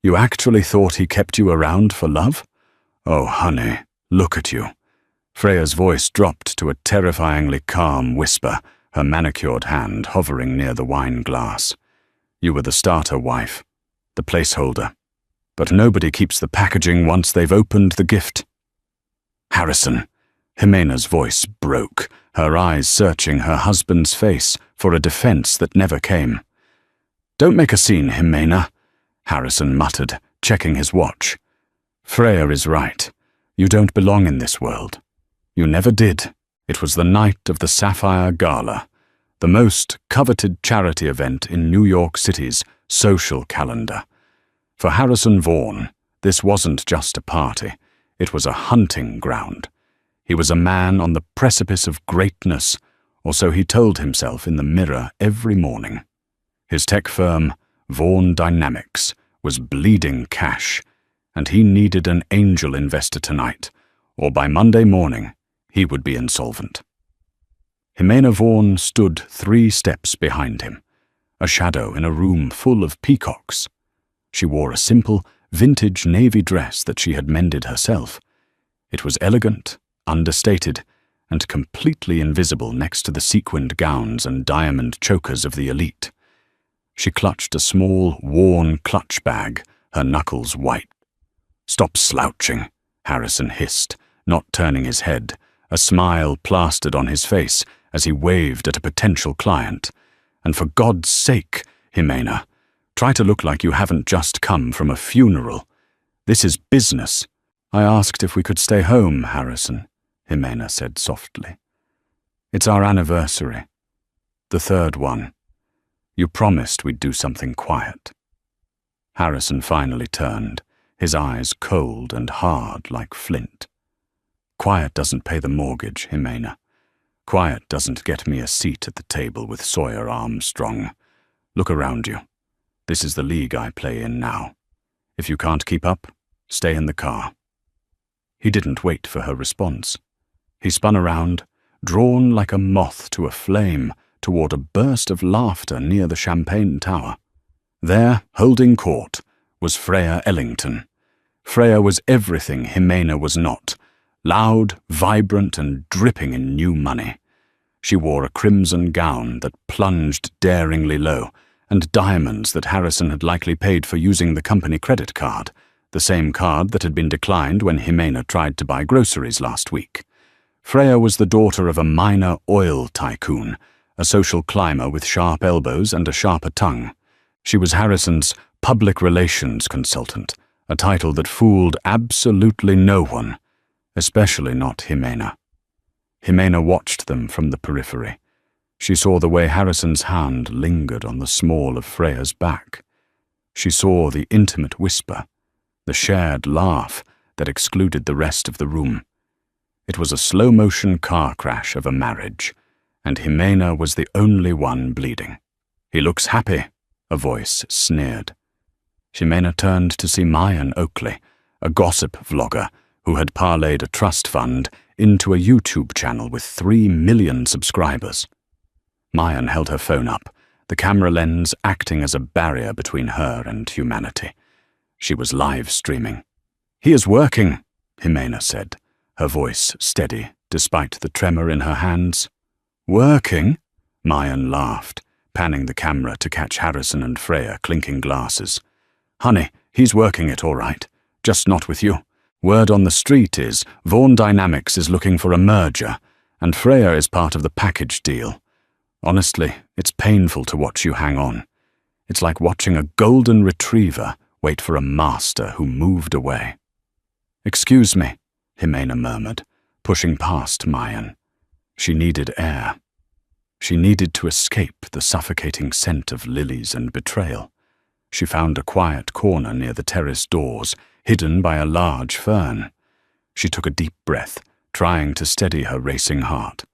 You actually thought he kept you around for love? Oh, honey, look at you. Freya's voice dropped to a terrifyingly calm whisper, her manicured hand hovering near the wine glass. You were the starter wife, the placeholder. But nobody keeps the packaging once they've opened the gift. Harrison. Jimena's voice broke, her eyes searching her husband's face for a defense that never came. Don't make a scene, Jimena, Harrison muttered, checking his watch. Freya is right. You don't belong in this world. You never did. It was the night of the Sapphire Gala, the most coveted charity event in New York City's social calendar. For Harrison Vaughan, this wasn't just a party. It was a hunting ground. He was a man on the precipice of greatness, or so he told himself in the mirror every morning. His tech firm, Vaughan Dynamics, was bleeding cash, and he needed an angel investor tonight, or by Monday morning he would be insolvent. Jimena Vaughan stood 3 steps behind him, a shadow in a room full of peacocks. She wore a simple, vintage navy dress that she had mended herself. It was elegant, understated, and completely invisible next to the sequined gowns and diamond chokers of the elite. She clutched a small, worn clutch bag, her knuckles white. "Stop slouching," Harrison hissed, not turning his head, a smile plastered on his face as he waved at a potential client. "And for God's sake, Jimena, try to look like you haven't just come from a funeral. This is business." "I asked if we could stay home, Harrison," Jimena said softly. "It's our anniversary. The 3rd one. You promised we'd do something quiet." Harrison finally turned, his eyes cold and hard like flint. "Quiet doesn't pay the mortgage, Jimena. Quiet doesn't get me a seat at the table with Sawyer Armstrong. Look around you. This is the league I play in now. If you can't keep up, stay in the car." He didn't wait for her response. He spun around, drawn like a moth to a flame, toward a burst of laughter near the champagne tower. There, holding court, was Freya Ellington. Freya was everything Jimena was not, loud, vibrant, and dripping in new money. She wore a crimson gown that plunged daringly low, and diamonds that Harrison had likely paid for using the company credit card, the same card that had been declined when Jimena tried to buy groceries last week. Freya was the daughter of a minor oil tycoon, a social climber with sharp elbows and a sharper tongue. She was Harrison's public relations consultant, a title that fooled absolutely no one, especially not Jimena. Jimena watched them from the periphery. She saw the way Harrison's hand lingered on the small of Freya's back. She saw the intimate whisper, the shared laugh that excluded the rest of the room. It was a slow-motion car crash of a marriage, and Jimena was the only one bleeding. "He looks happy," a voice sneered. Jimena turned to see Mayan Oakley, a gossip vlogger who had parlayed a trust fund into a YouTube channel with 3 million subscribers. Mayan held her phone up, the camera lens acting as a barrier between her and humanity. She was live streaming. "He is working," Jimena said, her voice steady despite the tremor in her hands. "Working?" Mayan laughed, panning the camera to catch Harrison and Freya clinking glasses. "Honey, he's working it all right, just not with you. Word on the street is Vaughan Dynamics is looking for a merger, and Freya is part of the package deal. Honestly, it's painful to watch you hang on. It's like watching a golden retriever wait for a master who moved away." "Excuse me," Jimena murmured, pushing past Mayan. She needed air. She needed to escape the suffocating scent of lilies and betrayal. She found a quiet corner near the terrace doors, hidden by a large fern. She took a deep breath, trying to steady her racing heart.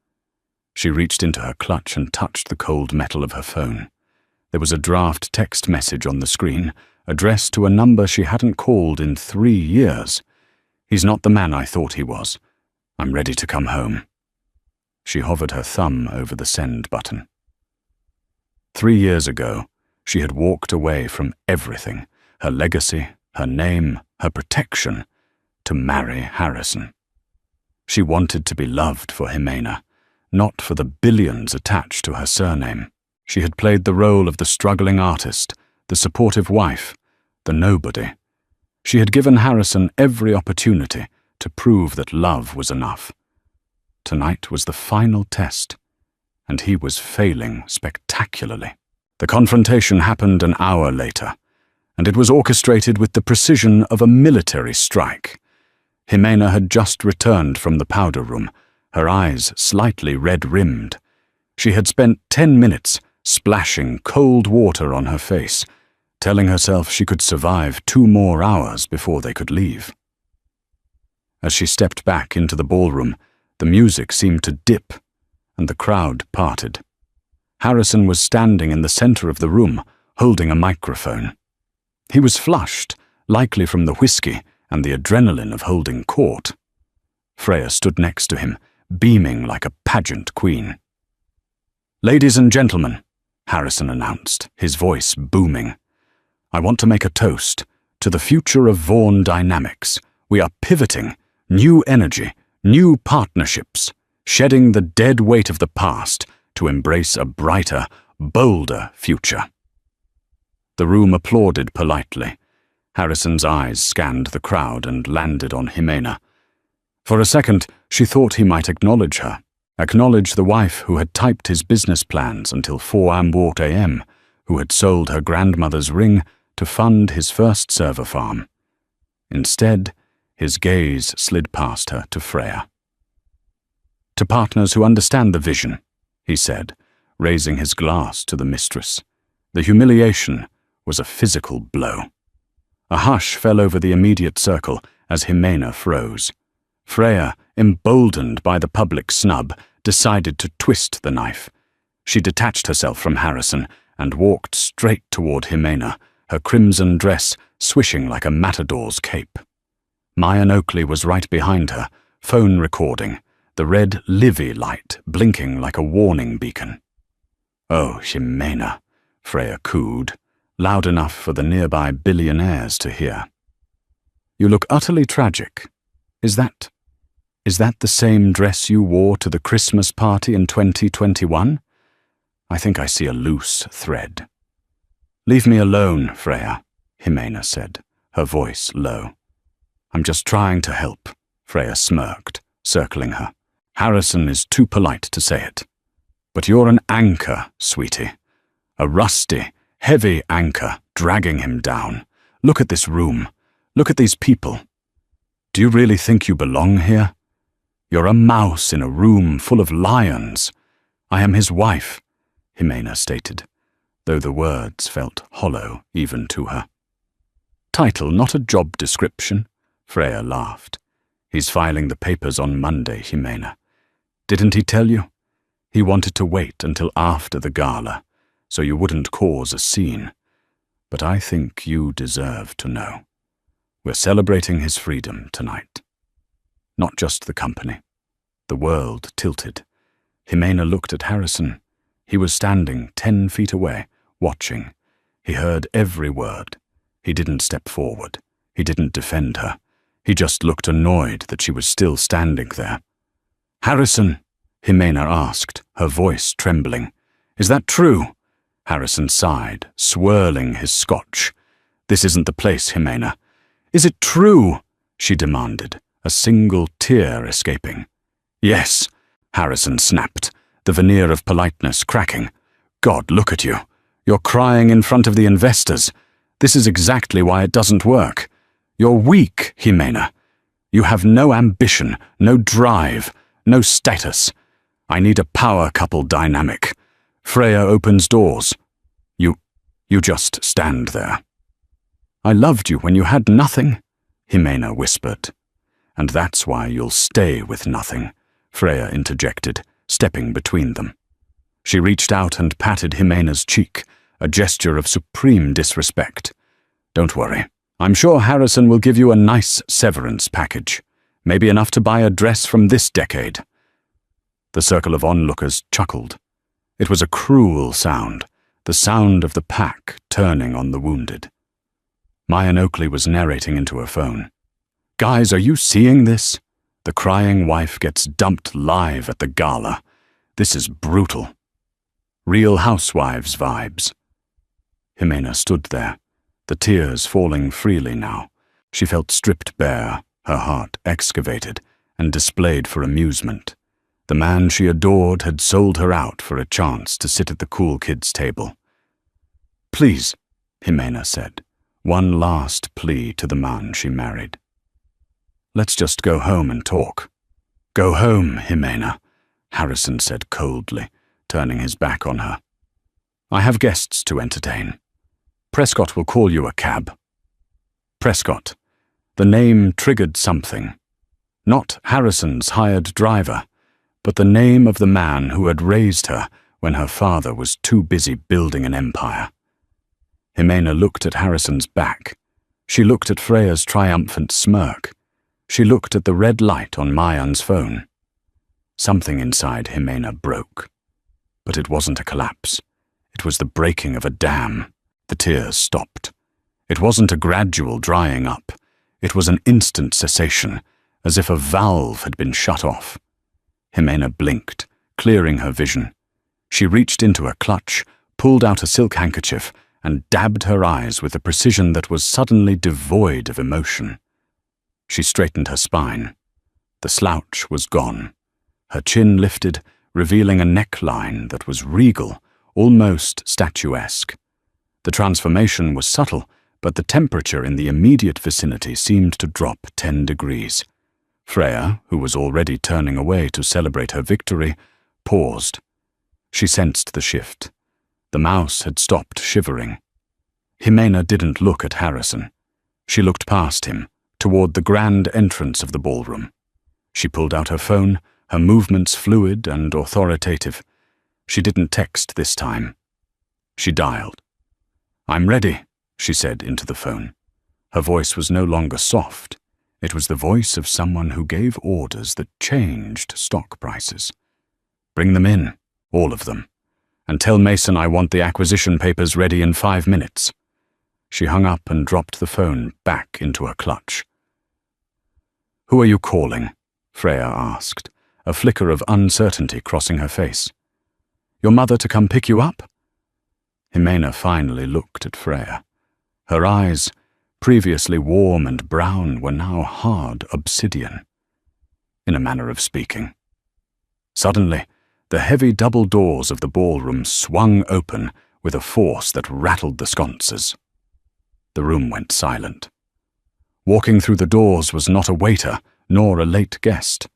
She reached into her clutch and touched the cold metal of her phone. There was a draft text message on the screen, addressed to a number she hadn't called in 3 years. "He's not the man I thought he was. I'm ready to come home." She hovered her thumb over the send button. 3 years ago, she had walked away from everything, her legacy, her name, her protection, to marry Harrison. She wanted to be loved for Jimena, not for the billions attached to her surname. She had played the role of the struggling artist, the supportive wife, the nobody. She had given Harrison every opportunity to prove that love was enough. Tonight was the final test, and he was failing spectacularly. The confrontation happened an hour later, and it was orchestrated with the precision of a military strike. Jimena had just returned from the powder room, her eyes slightly red-rimmed. She had spent 10 minutes splashing cold water on her face, telling herself she could survive 2 more hours before they could leave. As she stepped back into the ballroom, the music seemed to dip, and the crowd parted. Harrison was standing in the center of the room, holding a microphone. He was flushed, likely from the whiskey and the adrenaline of holding court. Freya stood next to him, beaming like a pageant queen. "Ladies and gentlemen," Harrison announced, his voice booming, "I want to make a toast to the future of Vaughn Dynamics. We are pivoting, new energy, new partnerships, shedding the dead weight of the past to embrace a brighter, bolder future." The room applauded politely. Harrison's eyes scanned the crowd and landed on Jimena. For a second, she thought he might acknowledge her, acknowledge the wife who had typed his business plans until 4 a.m., who had sold her grandmother's ring to fund his first server farm. Instead, his gaze slid past her to Freya. "To partners who understand the vision," he said, raising his glass to the mistress. The humiliation was a physical blow. A hush fell over the immediate circle as Jimena froze. Freya, emboldened by the public snub, decided to twist the knife. She detached herself from Harrison and walked straight toward Jimena, her crimson dress swishing like a matador's cape. Mayan Oakley was right behind her, phone recording, the red Livy light blinking like a warning beacon. "Oh, Jimena," Freya cooed, loud enough for the nearby billionaires to hear. "You look utterly tragic. Is that the same dress you wore to the Christmas party in 2021? I think I see a loose thread." "Leave me alone, Freya," Jimena said, her voice low. "I'm just trying to help," Freya smirked, circling her. "Harrison is too polite to say it. But you're an anchor, sweetie. A rusty, heavy anchor dragging him down. Look at this room. Look at these people. Do you really think you belong here? You're a mouse in a room full of lions. I am his wife," Jimena stated, though the words felt hollow even to her. "Title not a job description," Freya laughed. "He's filing the papers on Monday, Jimena. Didn't he tell you? He wanted to wait until after the gala, so you wouldn't cause a scene. But I think you deserve to know. We're celebrating his freedom tonight. Not just the company." The world tilted. Jimena looked at Harrison. He was standing 10 feet away, watching. He heard every word. He didn't step forward. He didn't defend her. He just looked annoyed that she was still standing there. "Harrison," Jimena asked, her voice trembling. "Is that true?" Harrison sighed, swirling his scotch. "This isn't the place, Jimena." "Is it true?" she demanded, a single tear escaping. "Yes," Harrison snapped, the veneer of politeness cracking. "God, look at you. You're crying in front of the investors. This is exactly why it doesn't work. You're weak, Jimena. You have no ambition, no drive, no status. I need a power couple dynamic. Freya opens doors. You just stand there." "I loved you when you had nothing," Jimena whispered. "And that's why you'll stay with nothing," Freya interjected, stepping between them. She reached out and patted Jimena's cheek, a gesture of supreme disrespect. "Don't worry. I'm sure Harrison will give you a nice severance package, maybe enough to buy a dress from this decade." The circle of onlookers chuckled. It was a cruel sound, the sound of the pack turning on the wounded. Mayan Oakley was narrating into her phone. "Guys, are you seeing this? The crying wife gets dumped live at the gala. This is brutal. Real Housewives vibes." Jimena stood there, the tears falling freely now. She felt stripped bare, her heart excavated and displayed for amusement. The man she adored had sold her out for a chance to sit at the cool kids' table. "Please," Jimena said, one last plea to the man she married. "Let's just go home and talk." "Go home, Jimena," Harrison said coldly, turning his back on her. "I have guests to entertain. Prescott will call you a cab." Prescott. The name triggered something. Not Harrison's hired driver, but the name of the man who had raised her when her father was too busy building an empire. Jimena looked at Harrison's back. She looked at Freya's triumphant smirk. She looked at the red light on Mayan's phone. Something inside Jimena broke. But it wasn't a collapse. It was the breaking of a dam. The tears stopped. It wasn't a gradual drying up. It was an instant cessation, as if a valve had been shut off. Jimena blinked, clearing her vision. She reached into her clutch, pulled out a silk handkerchief, and dabbed her eyes with a precision that was suddenly devoid of emotion. She straightened her spine. The slouch was gone. Her chin lifted, revealing a neckline that was regal, almost statuesque. The transformation was subtle, but the temperature in the immediate vicinity seemed to drop 10 degrees. Freya, who was already turning away to celebrate her victory, paused. She sensed the shift. The mouse had stopped shivering. Jimena didn't look at Harrison. She looked past him, toward the grand entrance of the ballroom. She pulled out her phone, her movements fluid and authoritative. She didn't text this time. She dialed. "I'm ready," she said into the phone. Her voice was no longer soft. It was the voice of someone who gave orders that changed stock prices. "Bring them in, all of them, and tell Mason I want the acquisition papers ready in 5 minutes." She hung up and dropped the phone back into her clutch. "Who are you calling?" Freya asked, a flicker of uncertainty crossing her face. "Your mother to come pick you up?" Jimena finally looked at Freya. Her eyes, previously warm and brown, were now hard obsidian, in a manner of speaking. Suddenly, the heavy double doors of the ballroom swung open with a force that rattled the sconces. The room went silent. Walking through the doors was not a waiter, nor a late guest.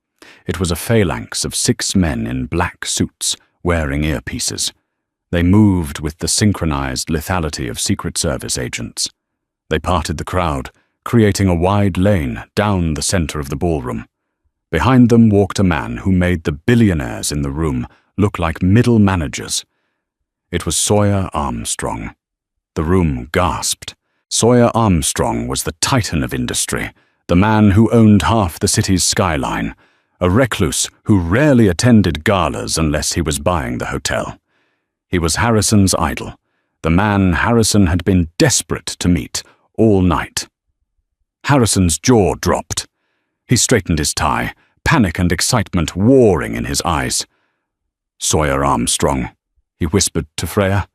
It was a phalanx of 6 men in black suits, wearing earpieces. They moved with the synchronized lethality of Secret Service agents. They parted the crowd, creating a wide lane down the center of the ballroom. Behind them walked a man who made the billionaires in the room look like middle managers. It was Sawyer Armstrong. The room gasped. Sawyer Armstrong was the titan of industry, the man who owned half the city's skyline, a recluse who rarely attended galas unless he was buying the hotel. He was Harrison's idol, the man Harrison had been desperate to meet all night. Harrison's jaw dropped. He straightened his tie, panic and excitement warring in his eyes. "Sawyer Armstrong," he whispered to Freya.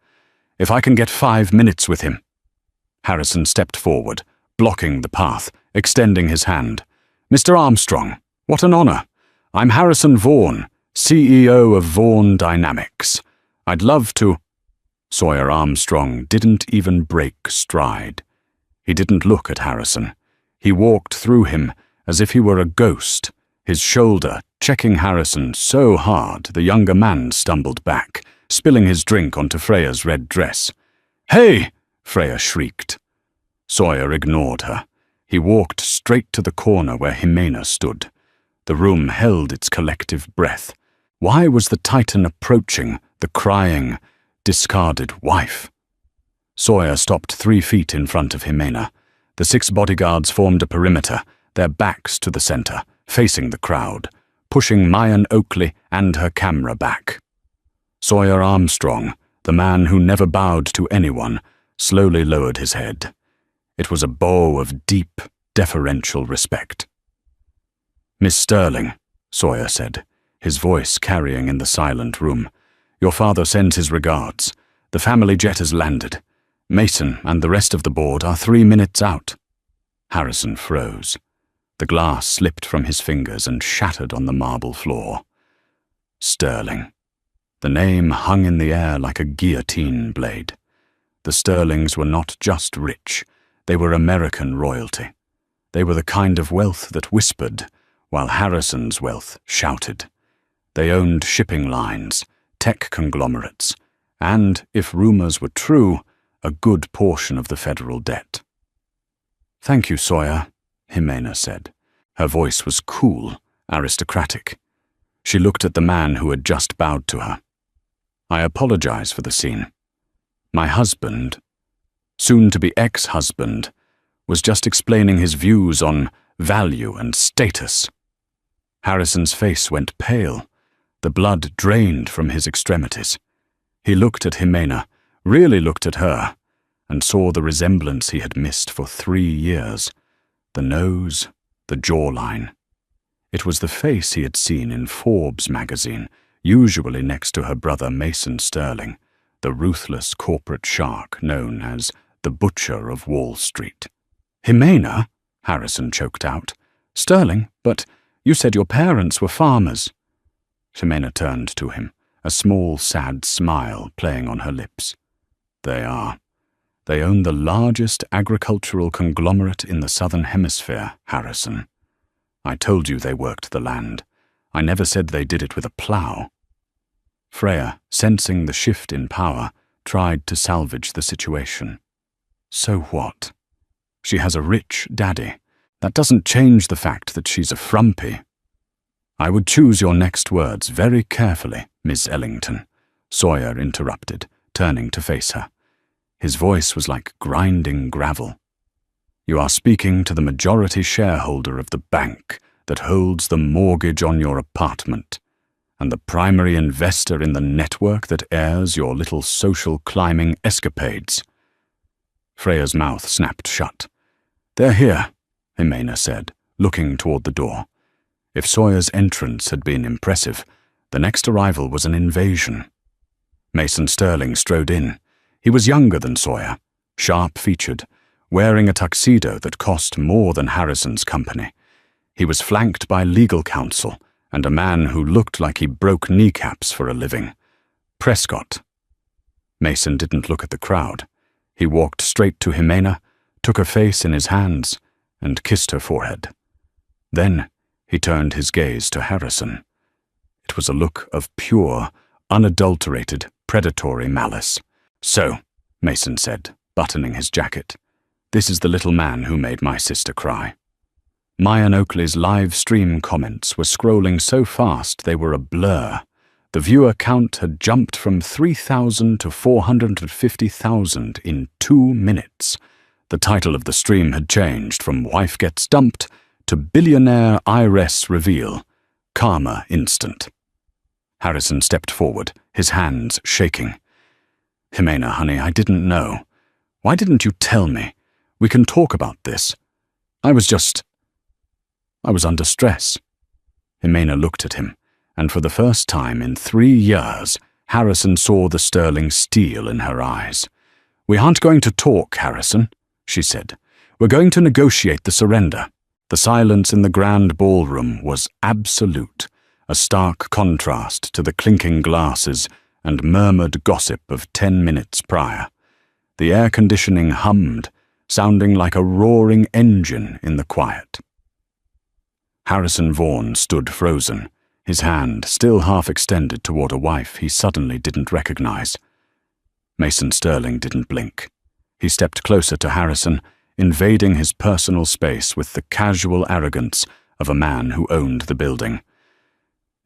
"If I can get 5 minutes with him." Harrison stepped forward, blocking the path, extending his hand. "Mr. Armstrong, what an honor. I'm Harrison Vaughan, CEO of Vaughan Dynamics. I'd love to—" Sawyer Armstrong didn't even break stride. He didn't look at Harrison. He walked through him as if he were a ghost, his shoulder checking Harrison so hard the younger man stumbled back, spilling his drink onto Freya's red dress. "Hey!" Freya shrieked. Sawyer ignored her. He walked straight to the corner where Jimena stood. The room held its collective breath. Why was the titan approaching the crying, discarded wife? Sawyer stopped 3 feet in front of Jimena. The 6 bodyguards formed a perimeter, their backs to the center, facing the crowd, pushing Mayan Oakley and her camera back. Sawyer Armstrong, the man who never bowed to anyone, slowly lowered his head. It was a bow of deep, deferential respect. "Miss Sterling," Sawyer said, his voice carrying in the silent room, "your father sends his regards. The family jet has landed. Mason and the rest of the board are 3 minutes out." Harrison froze. The glass slipped from his fingers and shattered on the marble floor. Sterling. The name hung in the air like a guillotine blade. The Sterlings were not just rich, they were American royalty. They were the kind of wealth that whispered, while Harrison's wealth shouted. They owned shipping lines, tech conglomerates, and, if rumors were true, a good portion of the federal debt. "Thank you, Sawyer," Jimena said. Her voice was cool, aristocratic. She looked at the man who had just bowed to her. "I apologize for the scene. My husband, soon-to-be ex-husband, was just explaining his views on value and status." Harrison's face went pale. The blood drained from his extremities. He looked at Jimena, really looked at her, and saw the resemblance he had missed for 3 years. The nose, the jawline. It was the face he had seen in Forbes magazine, usually next to her brother Mason Sterling, the ruthless corporate shark known as the Butcher of Wall Street. "Jimena?" Harrison choked out. "Sterling, but you said your parents were farmers." Jimena turned to him, a small, sad smile playing on her lips. "They are. They own the largest agricultural conglomerate in the Southern Hemisphere, Harrison. I told you they worked the land. I never said they did it with a plow." Freya, sensing the shift in power, tried to salvage the situation. "So what? She has a rich daddy. That doesn't change the fact that she's a frumpy." "I would choose your next words very carefully, Miss Ellington," Sawyer interrupted, turning to face her. His voice was like grinding gravel. "You are speaking to the majority shareholder of the bank that holds the mortgage on your apartment, and the primary investor in the network that airs your little social climbing escapades." Freya's mouth snapped shut. "They're here," Jimena said, looking toward the door. If Sawyer's entrance had been impressive, the next arrival was an invasion. Mason Sterling strode in. He was younger than Sawyer, sharp-featured, wearing a tuxedo that cost more than Harrison's company. He was flanked by legal counsel and a man who looked like he broke kneecaps for a living. Prescott. Mason didn't look at the crowd. He walked straight to Jimena, took her face in his hands, and kissed her forehead. Then he turned his gaze to Harrison. It was a look of pure, unadulterated, predatory malice. "So," Mason said, buttoning his jacket, "this is the little man who made my sister cry." Mayan Oakley's live stream comments were scrolling so fast they were a blur. The viewer count had jumped from 3,000 to 450,000 in 2 minutes. The title of the stream had changed from "Wife Gets Dumped" to "Billionaire IRS Reveal, Karma Instant." Harrison stepped forward, his hands shaking. "Jimena, honey, I didn't know. Why didn't you tell me? We can talk about this. I was under stress." Jimena looked at him, and for the first time in 3 years, Harrison saw the sterling steel in her eyes. "We aren't going to talk, Harrison," she said. "We're going to negotiate the surrender." The silence in the grand ballroom was absolute, a stark contrast to the clinking glasses and murmured gossip of 10 minutes prior. The air conditioning hummed, sounding like a roaring engine in the quiet. Harrison Vaughan stood frozen, his hand still half extended toward a wife he suddenly didn't recognize. Mason Sterling didn't blink. He stepped closer to Harrison, invading his personal space with the casual arrogance of a man who owned the building.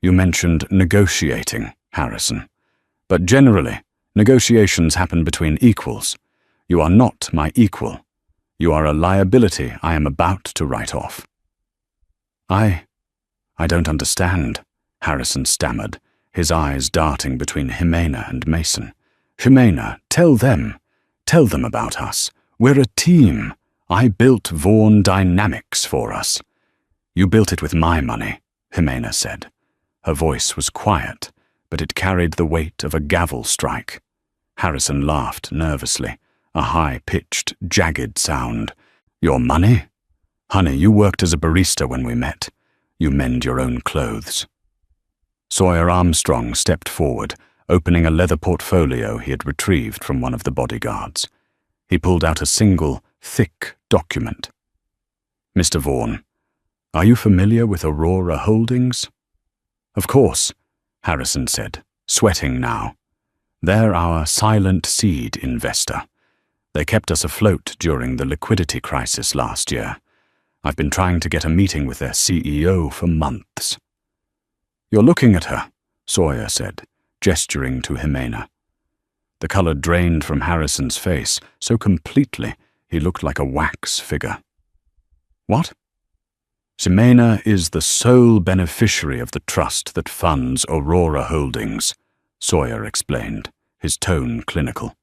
"You mentioned negotiating, Harrison. But generally, negotiations happen between equals. You are not my equal. You are a liability I am about to write off." I don't understand," Harrison stammered, his eyes darting between Jimena and Mason. "Jimena, tell them about us. We're a team. I built Vaughan Dynamics for us. You built it with my money, Jimena said. Her voice was quiet, but it carried the weight of a gavel strike. Harrison laughed nervously, a high-pitched, jagged sound. Your money? Honey, you worked as a barista when we met. You mend your own clothes. Sawyer Armstrong stepped forward, opening a leather portfolio he had retrieved from one of the bodyguards. He pulled out a single, thick document. Mr. Vaughan, are you familiar with Aurora Holdings? Of course, Harrison said, sweating now. They're our silent seed investor. They kept us afloat during the liquidity crisis last year. I've been trying to get a meeting with their CEO for months. You're looking at her, Sawyer said, gesturing to Jimena. The color drained from Harrison's face so completely he looked like a wax figure. What? Jimena is the sole beneficiary of the trust that funds Aurora Holdings, Sawyer explained, his tone clinical.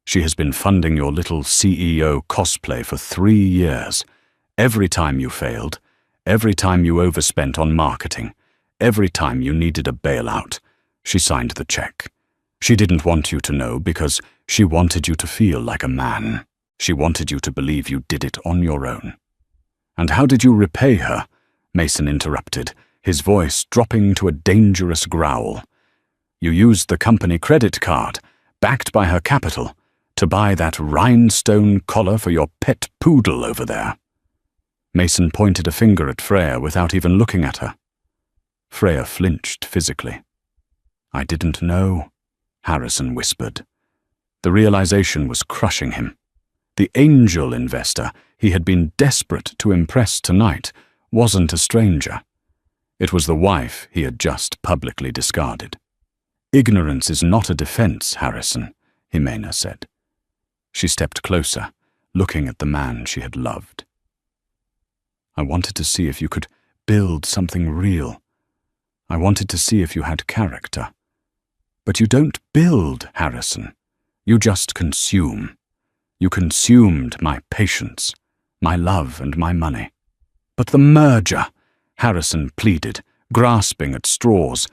She has been funding your little CEO cosplay for 3 years. Every time you failed, every time you overspent on marketing, every time you needed a bailout, she signed the check. She didn't want you to know because she wanted you to feel like a man. She wanted you to believe you did it on your own. And how did you repay her? Mason interrupted, his voice dropping to a dangerous growl. You used the company credit card, backed by her capital, to buy that rhinestone collar for your pet poodle over there. Mason pointed a finger at Freya without even looking at her. Freya flinched physically. I didn't know, Harrison whispered. The realization was crushing him. The angel investor he had been desperate to impress tonight wasn't a stranger. It was the wife he had just publicly discarded. Ignorance is not a defense, Harrison, Jimena said. She stepped closer, looking at the man she had loved. I wanted to see if you could build something real. I wanted to see if you had character. But you don't build, Harrison. You just consume. You consumed my patience, my love and my money. But the merger, Harrison pleaded, grasping at straws.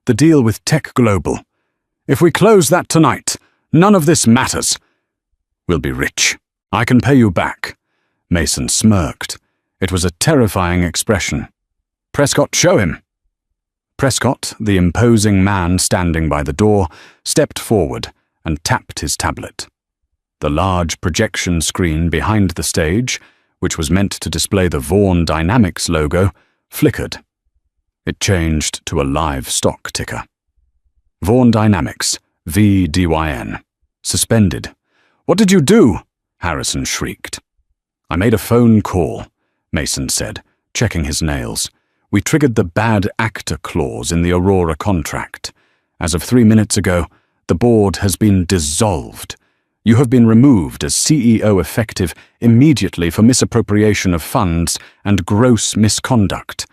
The deal with Tech Global. If we close that tonight, none of this matters. We'll be rich. I can pay you back. Mason smirked. It was a terrifying expression. Prescott, show him. Prescott, the imposing man standing by the door, stepped forward and tapped his tablet. The large projection screen behind the stage, which was meant to display the Vaughan Dynamics logo, flickered. It changed to a live stock ticker. Vaughan Dynamics, VDYN. Suspended. What did you do? Harrison shrieked. I made a phone call, Mason said, checking his nails. We triggered the bad actor clause in the Aurora contract. As of 3 minutes ago, the board has been dissolved. You have been removed as CEO effective immediately for misappropriation of funds and gross misconduct.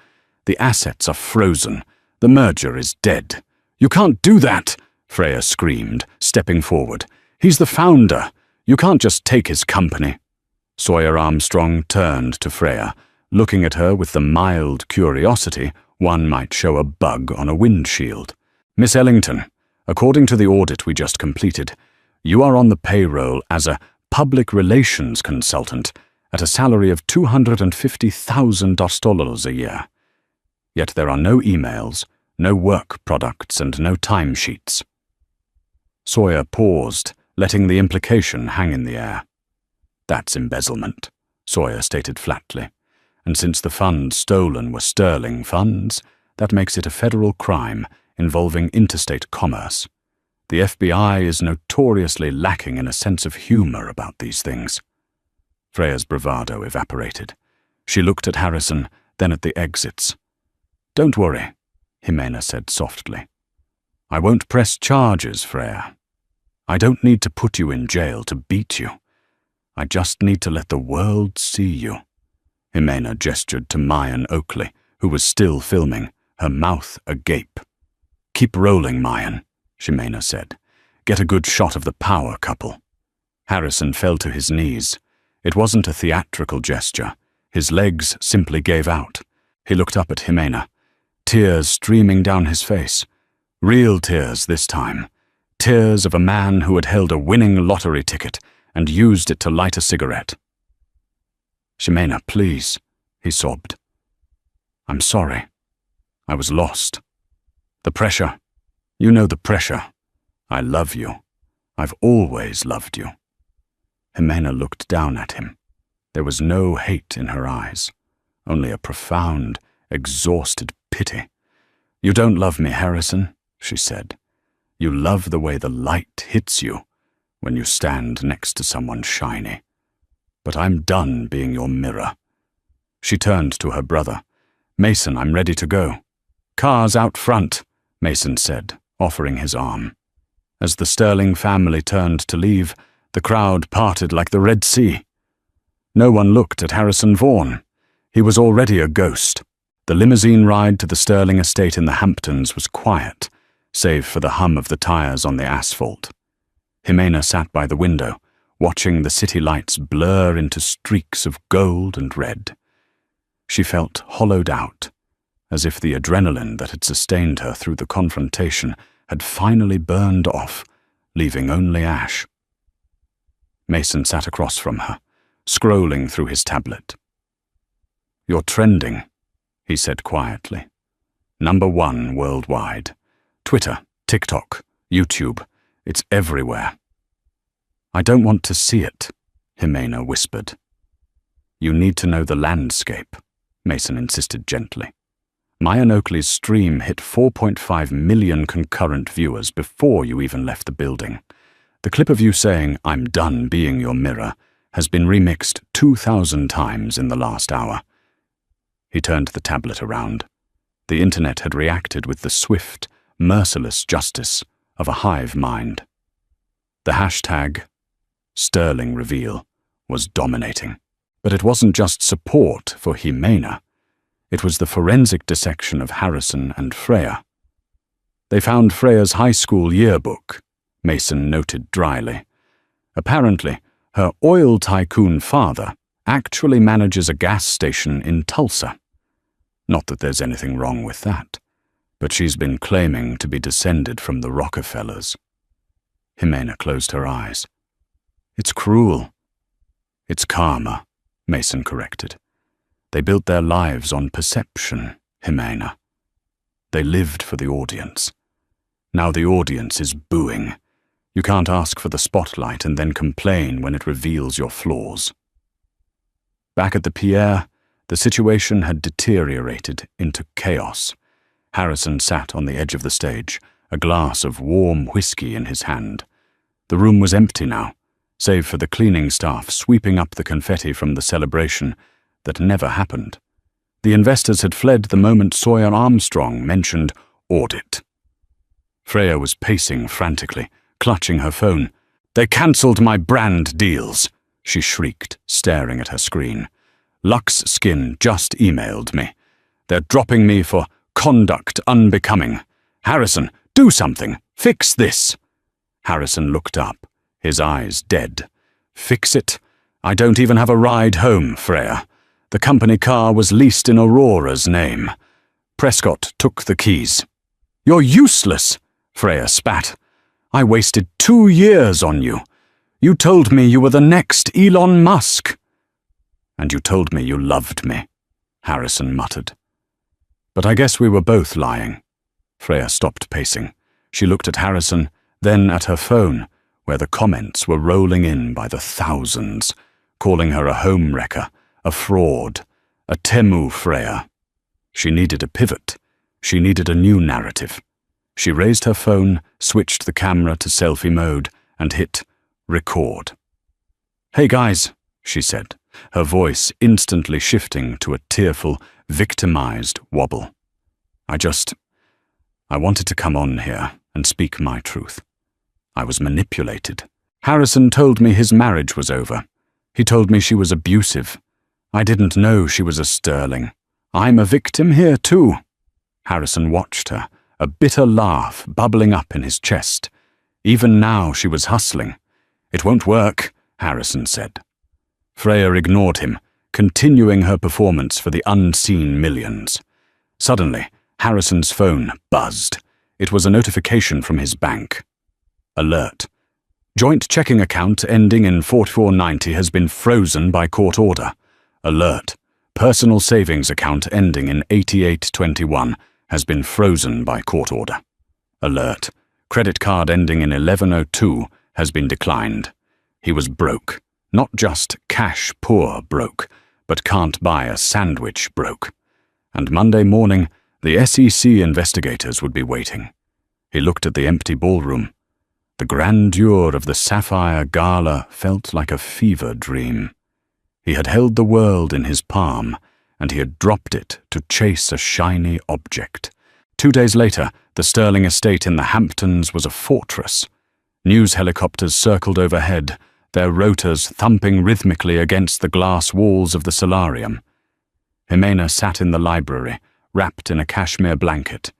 The assets are frozen. The merger is dead. You can't do that, Freya screamed, stepping forward. He's the founder. You can't just take his company. Sawyer Armstrong turned to Freya, looking at her with the mild curiosity one might show a bug on a windshield. Miss Ellington, according to the audit we just completed, you are on the payroll as a public relations consultant at a salary of $250,000 a year. Yet there are no emails, no work products, and no timesheets. Sawyer paused, letting the implication hang in the air. That's embezzlement, Sawyer stated flatly. And since the funds stolen were sterling funds, that makes it a federal crime involving interstate commerce. The FBI is notoriously lacking in a sense of humor about these things. Freya's bravado evaporated. She looked at Harrison, then at the exits. Don't worry, Jimena said softly. I won't press charges, Freya. I don't need to put you in jail to beat you. I just need to let the world see you. Jimena gestured to Mayan Oakley, who was still filming, her mouth agape. Keep rolling, Mayan, Jimena said. Get a good shot of the power couple. Harrison fell to his knees. It wasn't a theatrical gesture. His legs simply gave out. He looked up at Jimena, tears streaming down his face. Real tears this time. Tears of a man who had held a winning lottery ticket and used it to light a cigarette. "Jimena, please," he sobbed. "I'm sorry. I was lost. The pressure. You know the pressure. I love you. I've always loved you." Jimena looked down at him. There was no hate in her eyes, only a profound, exhausted pity. "You don't love me, Harrison," she said. "You love the way the light hits you when you stand next to someone shiny. But I'm done being your mirror." She turned to her brother. "Mason, I'm ready to go." "Cars out front," Mason said, offering his arm. As the Sterling family turned to leave, the crowd parted like the Red Sea. No one looked at Harrison Vaughan. He was already a ghost. The limousine ride to the Sterling estate in the Hamptons was quiet, save for the hum of the tires on the asphalt. Jimena sat by the window, watching the city lights blur into streaks of gold and red. She felt hollowed out, as if the adrenaline that had sustained her through the confrontation had finally burned off, leaving only ash. Mason sat across from her, scrolling through his tablet. "You're trending," he said quietly. "#1 worldwide. Twitter, TikTok, YouTube. It's everywhere." "I don't want to see it," Jimena whispered. "You need to know the landscape," Mason insisted gently. "Maya Oakley's stream hit 4.5 million concurrent viewers before you even left the building. The clip of you saying, 'I'm done being your mirror,' has been remixed 2,000 times in the last hour." He turned the tablet around. The internet had reacted with the swift, merciless justice of a hive mind. The hashtag Sterling Reveal was dominating. But it wasn't just support for Jimena. It was the forensic dissection of Harrison and Freya. "They found Freya's high school yearbook," Mason noted dryly. "Apparently, her oil tycoon father actually manages a gas station in Tulsa. Not that there's anything wrong with that, but she's been claiming to be descended from the Rockefellers." Jimena closed her eyes. "It's cruel." "It's karma," Mason corrected. "They built their lives on perception, Jimena. They lived for the audience. Now the audience is booing. You can't ask for the spotlight and then complain when it reveals your flaws." Back at the Pierre, the situation had deteriorated into chaos. Harrison sat on the edge of the stage, a glass of warm whiskey in his hand. The room was empty now, save for the cleaning staff sweeping up the confetti from the celebration that never happened. The investors had fled the moment Sawyer Armstrong mentioned audit. Freya was pacing frantically, clutching her phone. "They cancelled my brand deals," she shrieked, staring at her screen. "Lux Skin just emailed me. They're dropping me for conduct unbecoming. Harrison, do something. Fix this." Harrison looked up, his eyes dead. "Fix it? I don't even have a ride home, Freya. The company car was leased in Aurora's name. Prescott took the keys." "You're useless," Freya spat. "I wasted 2 years on you. You told me you were the next Elon Musk." "And you told me you loved me," Harrison muttered. "But I guess we were both lying." Freya stopped pacing. She looked at Harrison, then at her phone, where the comments were rolling in by the thousands, calling her a homewrecker, a fraud, a Temu Freya. She needed a pivot. She needed a new narrative. She raised her phone, switched the camera to selfie mode, and hit record. "Hey guys," she said, her voice instantly shifting to a tearful, victimized wobble. I wanted to come on here and speak my truth. I was manipulated. Harrison told me his marriage was over. He told me she was abusive. I didn't know she was a Sterling. I'm a victim here too." Harrison watched her, a bitter laugh bubbling up in his chest. Even now she was hustling. "It won't work," Harrison said. Freya ignored him, continuing her performance for the unseen millions. Suddenly, Harrison's phone buzzed. It was a notification from his bank. Alert. Joint checking account ending in 4490 has been frozen by court order. Alert. Personal savings account ending in 8821 has been frozen by court order. Alert. Credit card ending in 1102 has been declined. He was broke. Not just cash poor broke, but can't buy a sandwich broke. And Monday morning, the SEC investigators would be waiting. He looked at the empty ballroom. The grandeur of the sapphire gala felt like a fever dream. He had held the world in his palm, and he had dropped it to chase a shiny object. 2 days later, the Sterling estate in the Hamptons was a fortress. News helicopters circled overhead, their rotors thumping rhythmically against the glass walls of the solarium. Jimena sat in the library, wrapped in a cashmere blanket.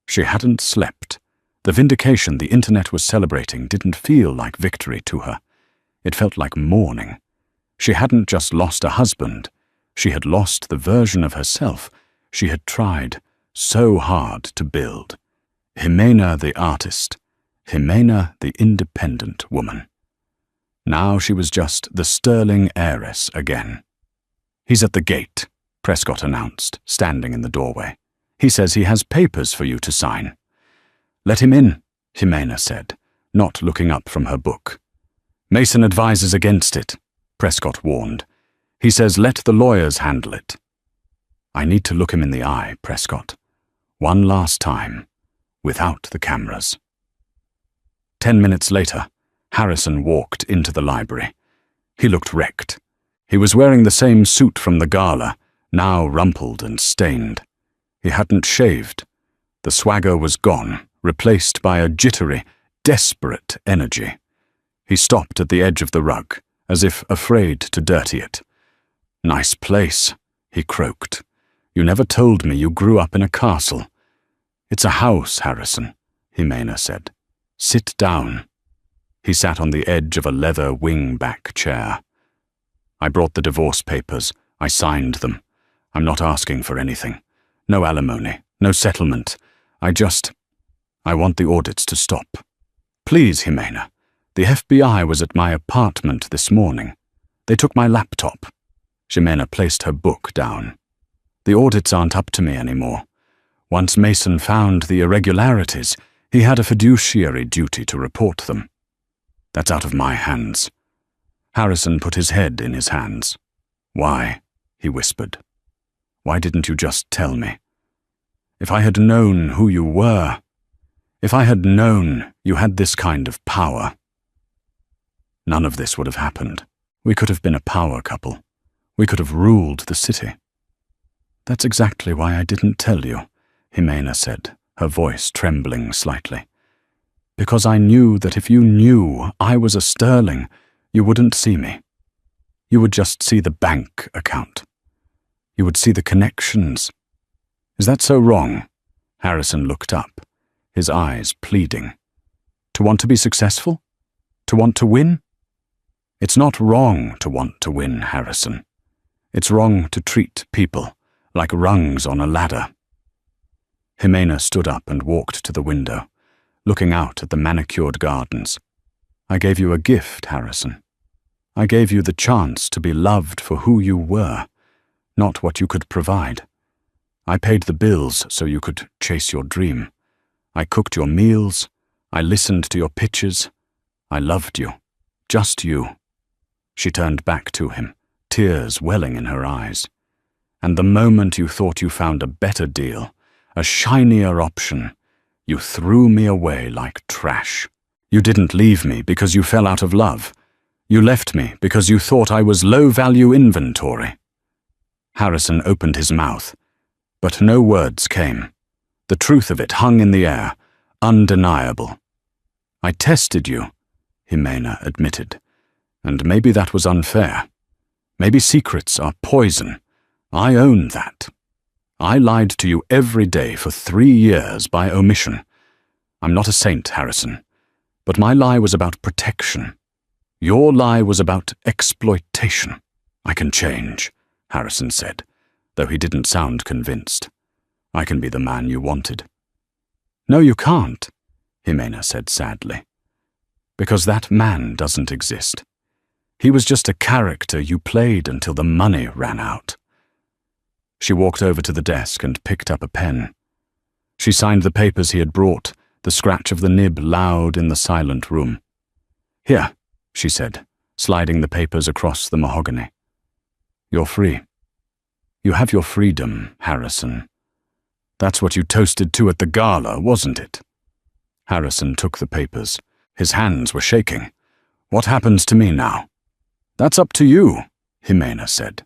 She hadn't slept. The vindication the internet was celebrating didn't feel like victory to her. It felt like mourning. She hadn't just lost a husband. She had lost the version of herself she had tried so hard to build. Jimena the artist. Jimena the independent woman. Now she was just the Sterling heiress again. "He's at the gate," Prescott announced, standing in the doorway. "He says he has papers for you to sign." "Let him in," Jimena said, not looking up from her book. "Mason advises against it," Prescott warned. "He says let the lawyers handle it." "I need to look him in the eye, Prescott. One last time, without the cameras." 10 minutes later, Harrison walked into the library. He looked wrecked. He was wearing the same suit from the gala, now rumpled and stained. He hadn't shaved. The swagger was gone, replaced by a jittery, desperate energy. He stopped at the edge of the rug, as if afraid to dirty it. "Nice place," he croaked. "You never told me you grew up in a castle." "It's a house, Harrison," Jimena said. "Sit down." He sat on the edge of a leather wing-back chair. "I brought the divorce papers. I signed them. I'm not asking for anything. No alimony, no settlement. I want the audits to stop." "Please, Jimena. The FBI was at my apartment this morning. They took my laptop." Jimena placed her book down. "The audits aren't up to me anymore. Once Mason found the irregularities, he had a fiduciary duty to report them. That's out of my hands." Harrison put his head in his hands. "Why?" he whispered. "Why didn't you just tell me? If I had known who you were, if I had known you had this kind of power, none of this would have happened. We could have been a power couple. We could have ruled the city." "That's exactly why I didn't tell you," Jimena said, her voice trembling slightly. "Because I knew that if you knew I was a Sterling, you wouldn't see me. You would just see the bank account. You would see the connections." "Is that so wrong?" Harrison looked up, his eyes pleading. "To want to be successful? To want to win?" "It's not wrong to want to win, Harrison. It's wrong to treat people like rungs on a ladder." Jimena stood up and walked to the window, looking out at the manicured gardens. "I gave you a gift, Harrison. I gave you the chance to be loved for who you were, not what you could provide. I paid the bills so you could chase your dream. I cooked your meals. I listened to your pitches. I loved you. Just you." She turned back to him, tears welling in her eyes. "And the moment you thought you found a better deal, a shinier option, you threw me away like trash. You didn't leave me because you fell out of love. You left me because you thought I was low-value inventory." Harrison opened his mouth, but no words came. The truth of it hung in the air, undeniable. "I tested you," Jimena admitted, "and maybe that was unfair. Maybe secrets are poison. I own that. I lied to you every day for 3 years by omission. I'm not a saint, Harrison, but my lie was about protection. Your lie was about exploitation." I can change, Harrison said, though he didn't sound convinced. I can be the man you wanted. No, you can't, Jimena said sadly. Because that man doesn't exist. He was just a character you played until the money ran out. She walked over to the desk and picked up a pen. She signed the papers he had brought, the scratch of the nib loud in the silent room. Here, she said, sliding the papers across the mahogany. You're free. You have your freedom, Harrison. That's what you toasted to at the gala, wasn't it? Harrison took the papers. His hands were shaking. What happens to me now? That's up to you, Jimena said.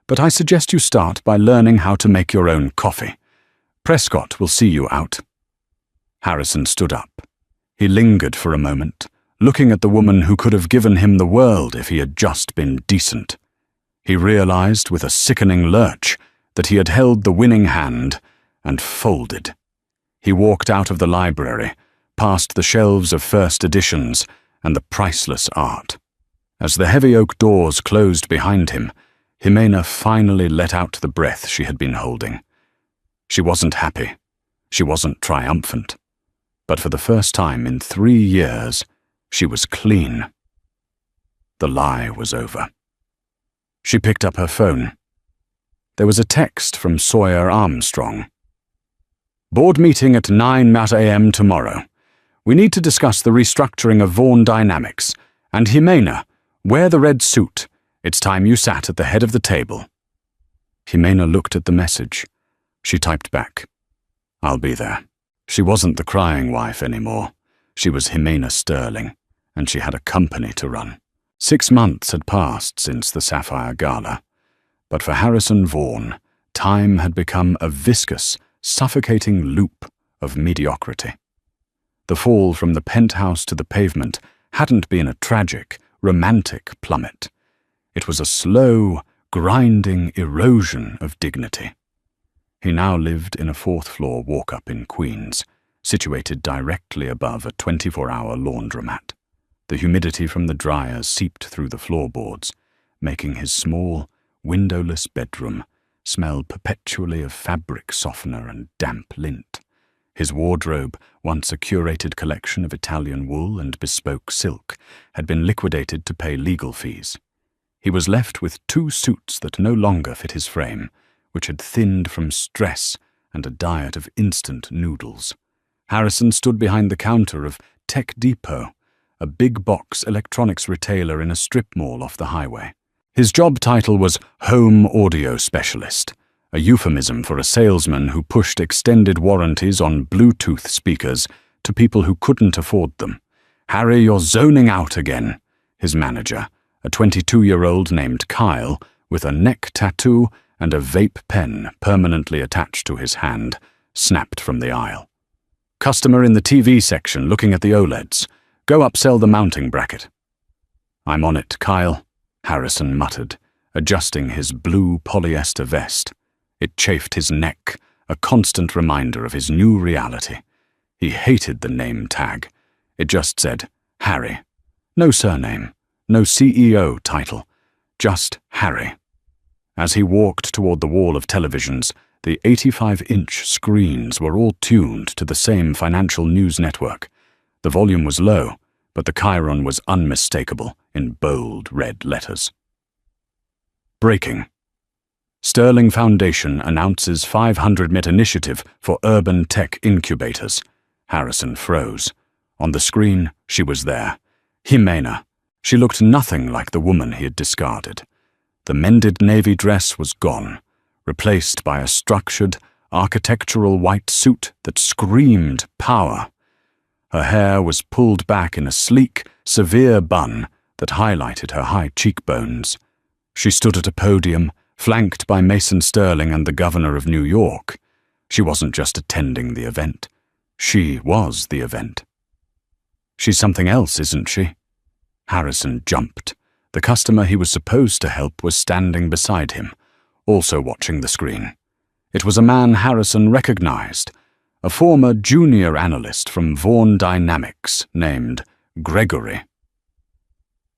But I suggest you start by learning how to make your own coffee. Prescott will see you out. Harrison stood up. He lingered for a moment, looking at the woman who could have given him the world if he had just been decent. He realized with a sickening lurch that he had held the winning hand and folded. He walked out of the library, past the shelves of first editions and the priceless art. As the heavy oak doors closed behind him, Jimena finally let out the breath she had been holding. She wasn't happy. She wasn't triumphant. But for the first time in 3 years, she was clean. The lie was over. She picked up her phone. There was a text from Sawyer Armstrong. Board meeting at 9 a.m. tomorrow. We need to discuss the restructuring of Vaughan Dynamics. And Jimena, wear the red suit. It's time you sat at the head of the table. Jimena looked at the message. She typed back. I'll be there. She wasn't the crying wife anymore. She was Jimena Sterling, and she had a company to run. 6 months had passed since the Sapphire Gala, but for Harrison Vaughan, time had become a viscous, suffocating loop of mediocrity. The fall from the penthouse to the pavement hadn't been a tragic, romantic plummet. It was a slow, grinding erosion of dignity. He now lived in a 4th-floor walk-up in Queens, situated directly above a 24-hour laundromat. The humidity from the dryers seeped through the floorboards, making his small, windowless bedroom smell perpetually of fabric softener and damp lint. His wardrobe, once a curated collection of Italian wool and bespoke silk, had been liquidated to pay legal fees. He was left with 2 suits that no longer fit his frame, which had thinned from stress and a diet of instant noodles. Harrison stood behind the counter of Tech Depot, a big-box electronics retailer in a strip mall off the highway. His job title was Home Audio Specialist, a euphemism for a salesman who pushed extended warranties on Bluetooth speakers to people who couldn't afford them. "Harry, you're zoning out again," his manager, a 22-year-old named Kyle, with a neck tattoo and a vape pen permanently attached to his hand, snapped from the aisle. "Customer in the TV section looking at the OLEDs. Go upsell the mounting bracket." "I'm on it, Kyle," Harrison muttered, adjusting his blue polyester vest. It chafed his neck, a constant reminder of his new reality. He hated the name tag. It just said, Harry. No surname, no CEO title, just Harry. As he walked toward the wall of televisions, the 85-inch screens were all tuned to the same financial news network. The volume was low, but the chyron was unmistakable in bold red letters. Breaking. Sterling Foundation announces 500-mit initiative for urban tech incubators. Harrison froze. On the screen, she was there. Jimena. She looked nothing like the woman he had discarded. The mended navy dress was gone, replaced by a structured, architectural white suit that screamed power. Her hair was pulled back in a sleek, severe bun that highlighted her high cheekbones. She stood at a podium, flanked by Mason Sterling and the governor of New York. She wasn't just attending the event. She was the event. "She's something else, isn't she?" Harrison jumped. The customer he was supposed to help was standing beside him, also watching the screen. It was a man Harrison recognized, a former junior analyst from Vaughan Dynamics named Gregory.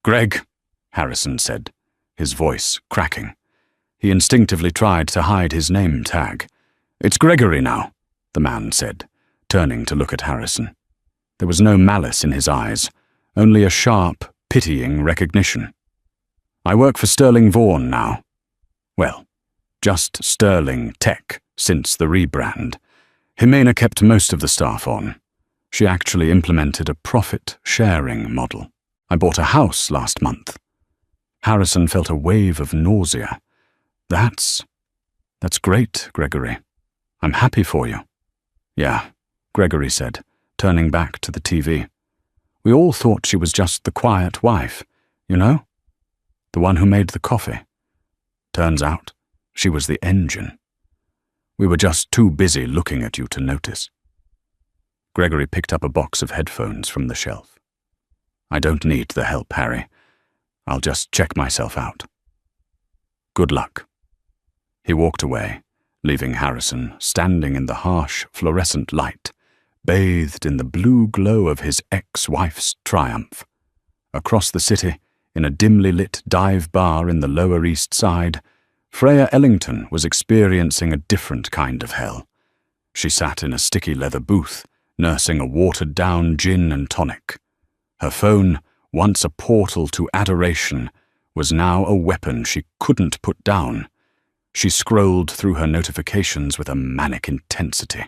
"Greg," Harrison said. his voice cracking. He instinctively tried to hide his name tag. "It's Gregory now," the man said, turning to look at Harrison. There was no malice in his eyes, only a sharp, pitying recognition. "I work for Sterling Vaughan now. Well, just Sterling Tech since the rebrand. Jimena kept most of the staff on. She actually implemented a profit-sharing model. I bought a house last month." Harrison felt a wave of nausea. That's great, Gregory. I'm happy for you." "Yeah," Gregory said, turning back to the TV. "We all thought she was just the quiet wife, you know? The one who made the coffee. Turns out, she was the engine. We were just too busy looking at you to notice." Gregory picked up a box of headphones from the shelf. "I don't need the help, Harry. I'll just check myself out. Good luck." He walked away, leaving Harrison standing in the harsh fluorescent light, bathed in the blue glow of his ex-wife's triumph. Across the city, in a dimly lit dive bar in the Lower East Side, Freya Ellington was experiencing a different kind of hell. She sat in a sticky leather booth, nursing a watered-down gin and tonic. Her phone, once a portal to adoration, was now a weapon she couldn't put down. She scrolled through her notifications with a manic intensity.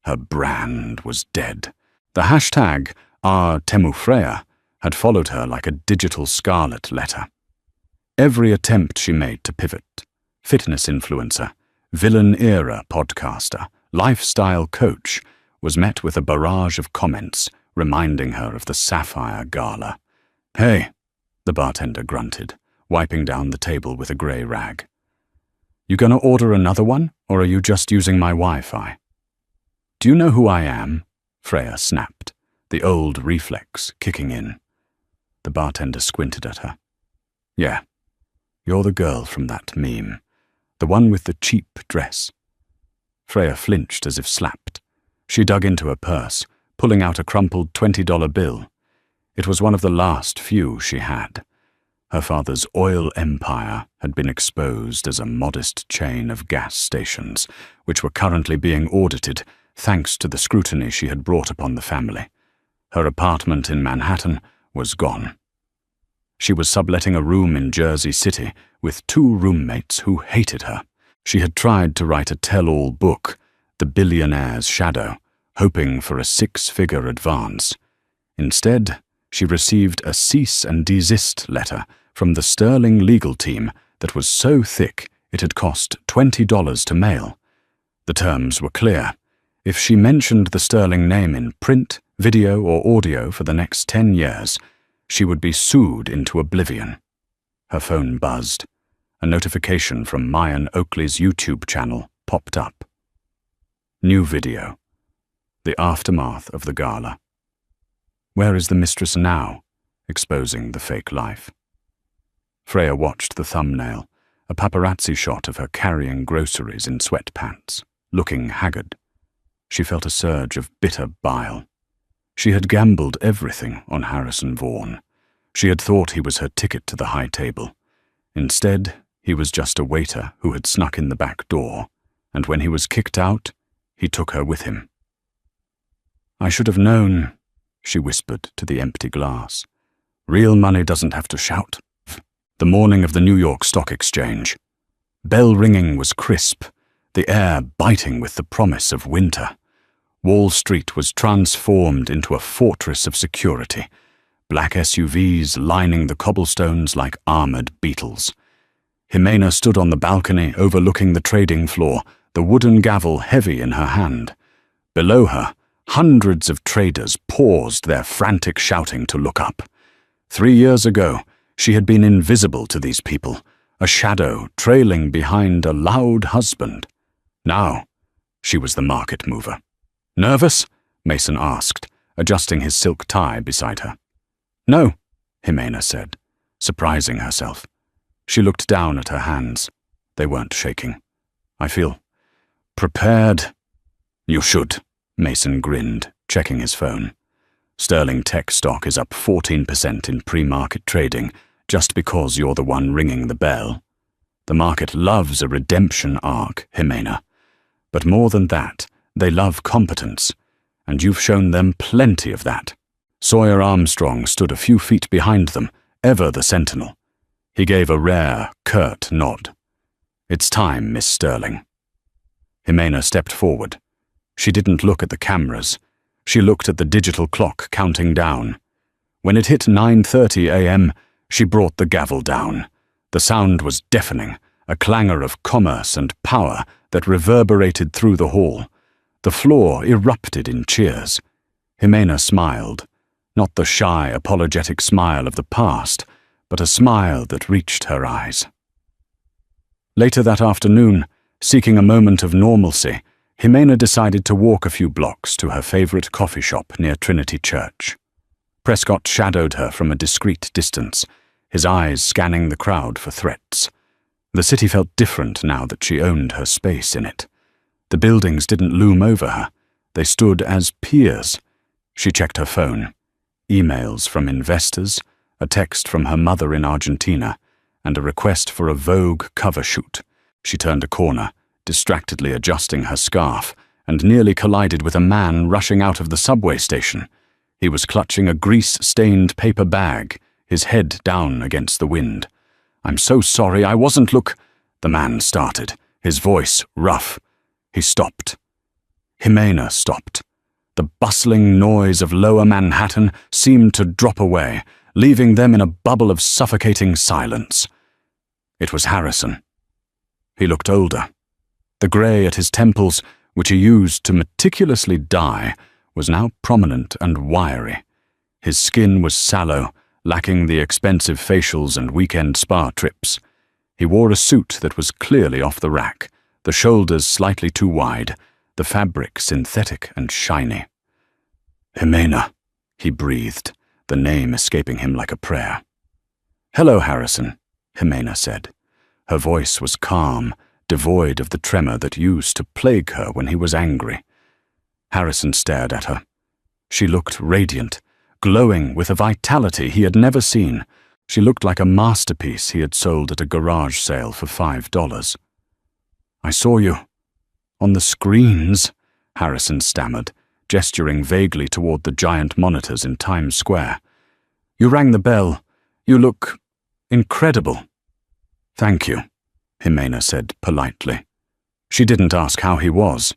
Her brand was dead. The hashtag #RTemuFreya had followed her like a digital scarlet letter. Every attempt she made to pivot, fitness influencer, villain-era podcaster, lifestyle coach, was met with a barrage of comments reminding her of the Sapphire Gala. "Hey," the bartender grunted, wiping down the table with a grey rag. "You gonna order another one, or are you just using my Wi-Fi?" "Do you know who I am?" Freya snapped, the old reflex kicking in. The bartender squinted at her. "Yeah, you're the girl from that meme. The one with the cheap dress." Freya flinched as if slapped. She dug into her purse, pulling out a crumpled $20 bill. It was one of the last few she had. Her father's oil empire had been exposed as a modest chain of gas stations, which were currently being audited thanks to the scrutiny she had brought upon the family. Her apartment in Manhattan was gone. She was subletting a room in Jersey City with 2 roommates who hated her. She had tried to write a tell-all book, The Billionaire's Shadow, hoping for a 6-figure advance. Instead, she received a cease and desist letter from the Sterling legal team that was so thick it had cost $20 to mail. The terms were clear. If she mentioned the Sterling name in print, video, or audio for the next 10 years, she would be sued into oblivion. Her phone buzzed. A notification from Mayan Oakley's YouTube channel popped up. New video. The aftermath of the gala. Where is the mistress now? Exposing the fake life. Freya watched the thumbnail, a paparazzi shot of her carrying groceries in sweatpants, looking haggard. She felt a surge of bitter bile. She had gambled everything on Harrison Vaughan. She had thought he was her ticket to the high table. Instead, he was just a waiter who had snuck in the back door, and when he was kicked out, he took her with him. "I should have known," she whispered to the empty glass. "Real money doesn't have to shout." The morning of the New York Stock Exchange. Bell ringing was crisp, the air biting with the promise of winter. Wall Street was transformed into a fortress of security, black SUVs lining the cobblestones like armored beetles. Jimena stood on the balcony overlooking the trading floor, the wooden gavel heavy in her hand. Below her, hundreds of traders paused their frantic shouting to look up. 3 years ago, she had been invisible to these people, a shadow trailing behind a loud husband. Now, she was the market mover. "Nervous?" Mason asked, adjusting his silk tie beside her. "No," Jimena said, surprising herself. She looked down at her hands. They weren't shaking. "I feel prepared." "You should," Mason grinned, checking his phone. "Sterling Tech stock is up 14% in pre-market trading, just because you're the one ringing the bell. The market loves a redemption arc, Jimena. But more than that, they love competence, and you've shown them plenty of that. Sawyer Armstrong stood a few feet behind them, ever the sentinel. He gave a rare, curt nod. "It's time, Miss Sterling." Jimena stepped forward. She didn't look at the cameras. She looked at the digital clock counting down. When it hit 9:30 a.m., she brought the gavel down. The sound was deafening, a clangor of commerce and power that reverberated through the hall. The floor erupted in cheers. Jimena smiled, not the shy, apologetic smile of the past, but a smile that reached her eyes. Later that afternoon, seeking a moment of normalcy, Jimena decided to walk a few blocks to her favorite coffee shop near Trinity Church. Prescott shadowed her from a discreet distance, his eyes scanning the crowd for threats. The city felt different now that she owned her space in it. The buildings didn't loom over her. They stood as peers. She checked her phone. Emails from investors, a text from her mother in Argentina, and a request for a Vogue cover shoot. She turned a corner, distractedly adjusting her scarf, and nearly collided with a man rushing out of the subway station. He was clutching a grease-stained paper bag, his head down against the wind. "I'm so sorry, I wasn't the man started, his voice rough. He stopped. Jimena stopped. The bustling noise of lower Manhattan seemed to drop away, leaving them in a bubble of suffocating silence. It was Harrison. He looked older. The grey at his temples, which he used to meticulously dye, was now prominent and wiry. His skin was sallow, lacking the expensive facials and weekend spa trips. He wore a suit that was clearly off the rack, the shoulders slightly too wide, the fabric synthetic and shiny. "Jimena," he breathed, the name escaping him like a prayer. "Hello, Harrison," Jimena said. Her voice was calm, devoid of the tremor that used to plague her when he was angry. Harrison stared at her. She looked radiant, glowing with a vitality he had never seen. She looked like a masterpiece he had sold at a garage sale for $5. "I saw you on the screens," Harrison stammered, gesturing vaguely toward the giant monitors in Times Square. "You rang the bell. You look incredible." "Thank you," Jimena said politely. She didn't ask how he was.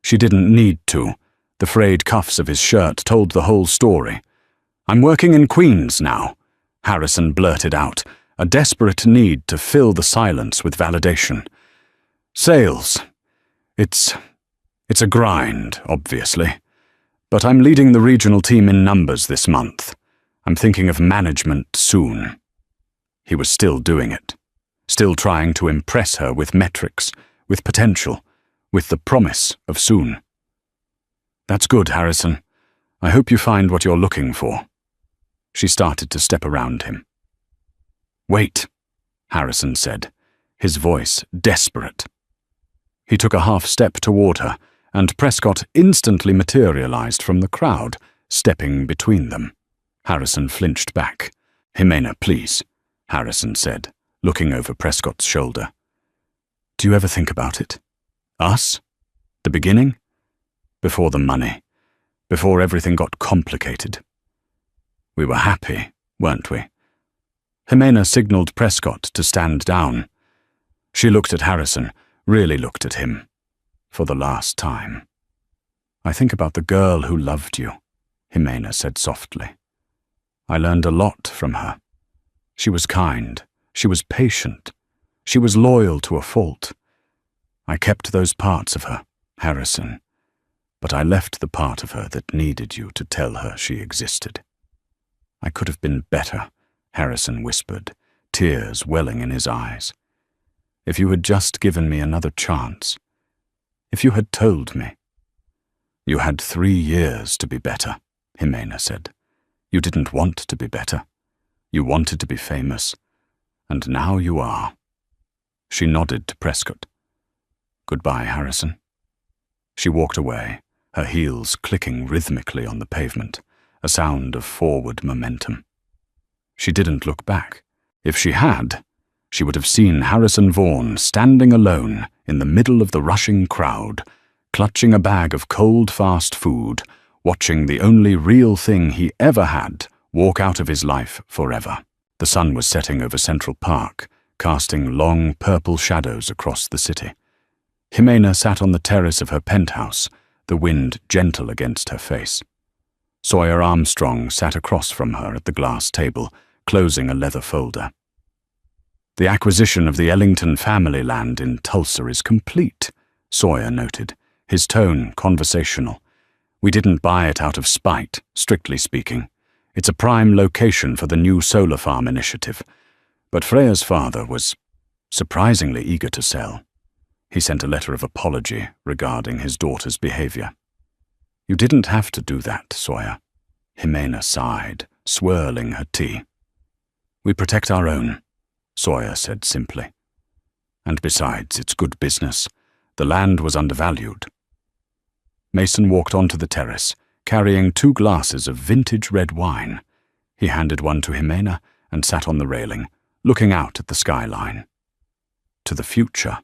She didn't need to. The frayed cuffs of his shirt told the whole story. "I'm working in Queens now," Harrison blurted out, a desperate need to fill the silence with validation. "Sales. It's a grind, obviously. But I'm leading the regional team in numbers this month. I'm thinking of management soon." He was still doing it. Still trying to impress her with metrics, with potential, with the promise of soon. "That's good, Harrison. I hope you find what you're looking for." She started to step around him. "Wait," Harrison said, his voice desperate. He took a half step toward her, and Prescott instantly materialized from the crowd, stepping between them. Harrison flinched back. "Jimena, please," Harrison said, looking over Prescott's shoulder. "Do you ever think about it? Us? The beginning? Before the money. Before everything got complicated. We were happy, weren't we?" Jimena signaled Prescott to stand down. She looked at Harrison, really looked at him. For the last time. "I think about the girl who loved you," Jimena said softly. "I learned a lot from her. She was kind. She was patient. She was loyal to a fault. I kept those parts of her, Harrison, but I left the part of her that needed you to tell her she existed." "I could have been better," Harrison whispered, tears welling in his eyes. "If you had just given me another chance. If you had told me." "You had 3 years to be better," Jimena said. "You didn't want to be better. You wanted to be famous. And now you are." She nodded to Prescott. "Goodbye, Harrison." She walked away, her heels clicking rhythmically on the pavement, a sound of forward momentum. She didn't look back. If she had, she would have seen Harrison Vaughan standing alone in the middle of the rushing crowd, clutching a bag of cold fast food, watching the only real thing he ever had walk out of his life forever. The sun was setting over Central Park, casting long purple shadows across the city. Jimena sat on the terrace of her penthouse, the wind gentle against her face. Sawyer Armstrong sat across from her at the glass table, closing a leather folder. "The acquisition of the Ellington family land in Tulsa is complete," Sawyer noted, his tone conversational. "We didn't buy it out of spite, strictly speaking. It's a prime location for the new solar farm initiative. But Freya's father was surprisingly eager to sell. He sent a letter of apology regarding his daughter's behavior." "You didn't have to do that, Sawyer." Jimena sighed, swirling her tea. "We protect our own," Sawyer said simply. "And besides, it's good business. The land was undervalued." Mason walked onto the terrace, carrying 2 glasses of vintage red wine. He handed one to Jimena and sat on the railing, looking out at the skyline. "To the future,"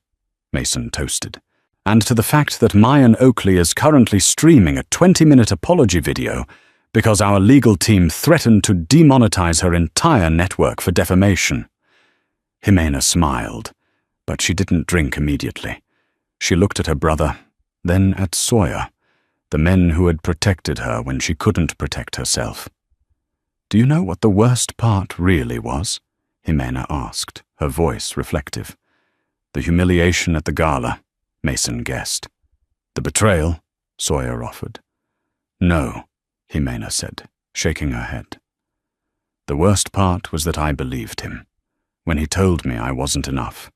Mason toasted, "and to the fact that Mayan Oakley is currently streaming a 20-minute apology video because our legal team threatened to demonetize her entire network for defamation." Jimena smiled, but she didn't drink immediately. She looked at her brother, then at Sawyer, the men who had protected her when she couldn't protect herself. "Do you know what the worst part really was?" Jimena asked, her voice reflective. "The humiliation at the gala," Mason guessed. "The betrayal," Sawyer offered. "No," Jimena said, shaking her head. "The worst part was that I believed him. When he told me I wasn't enough,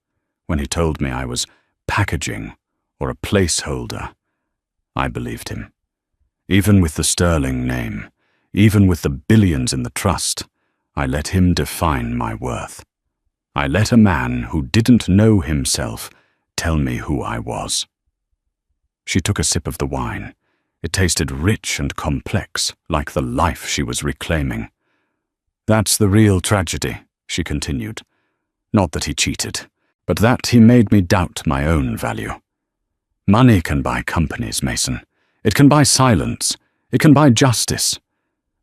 when he told me I was packaging or a placeholder, I believed him. Even with the sterling name, even with the billions in the trust, I let him define my worth. I let a man who didn't know himself tell me who I was." She took a sip of the wine. It tasted rich and complex, like the life she was reclaiming. "That's the real tragedy," she continued. "Not that he cheated, but that he made me doubt my own value. Money can buy companies, Mason. It can buy silence. It can buy justice.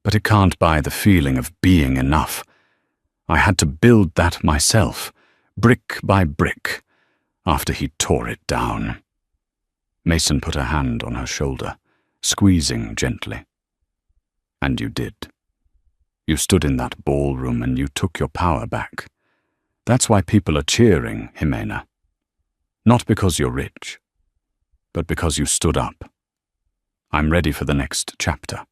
But it can't buy the feeling of being enough. I had to build that myself, brick by brick, after he tore it down." Mason put a hand on her shoulder, squeezing gently. "And you did. You stood in that ballroom and you took your power back. That's why people are cheering, Jimena. Not because you're rich, but because you stood up." "I'm ready for the next chapter,"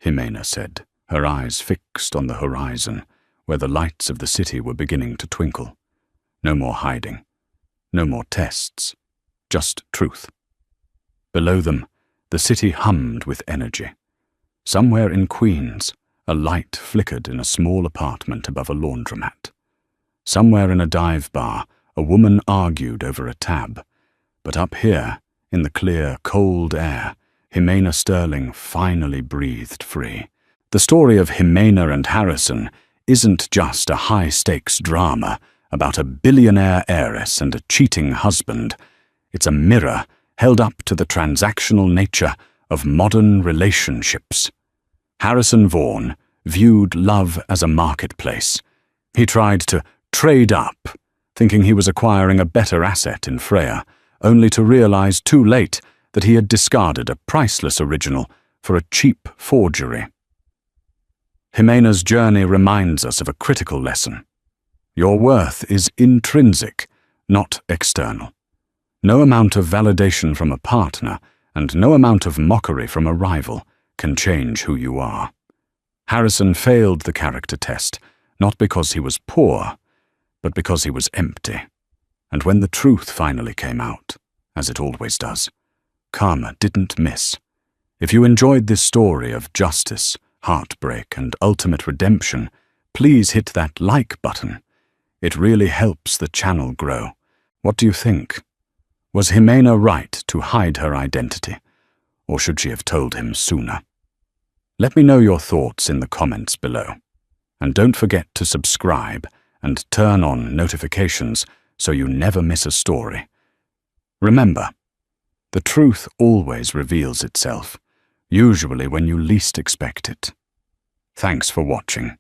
Jimena said, her eyes fixed on the horizon, where the lights of the city were beginning to twinkle. No more hiding. No more tests. Just truth. Below them, the city hummed with energy. Somewhere in Queens, a light flickered in a small apartment above a laundromat. Somewhere in a dive bar, a woman argued over a tab. But up here, in the clear, cold air, Jimena Sterling finally breathed free. The story of Jimena and Harrison isn't just a high-stakes drama about a billionaire heiress and a cheating husband. It's a mirror held up to the transactional nature of modern relationships. Harrison Vaughan viewed love as a marketplace. He tried to trade up, thinking he was acquiring a better asset in Freya, only to realize too late that he had discarded a priceless original for a cheap forgery. Jimena's journey reminds us of a critical lesson. Your worth is intrinsic, not external. No amount of validation from a partner and no amount of mockery from a rival can change who you are. Harrison failed the character test, not because he was poor, but because he was empty. And when the truth finally came out, as it always does, karma didn't miss. If you enjoyed this story of justice, heartbreak, and ultimate redemption, please hit that like button. It really helps the channel grow. What do you think? Was Jimena right to hide her identity, or should she have told him sooner? Let me know your thoughts in the comments below. And don't forget to subscribe and turn on notifications so you never miss a story. Remember, the truth always reveals itself, usually when you least expect it. Thanks for watching.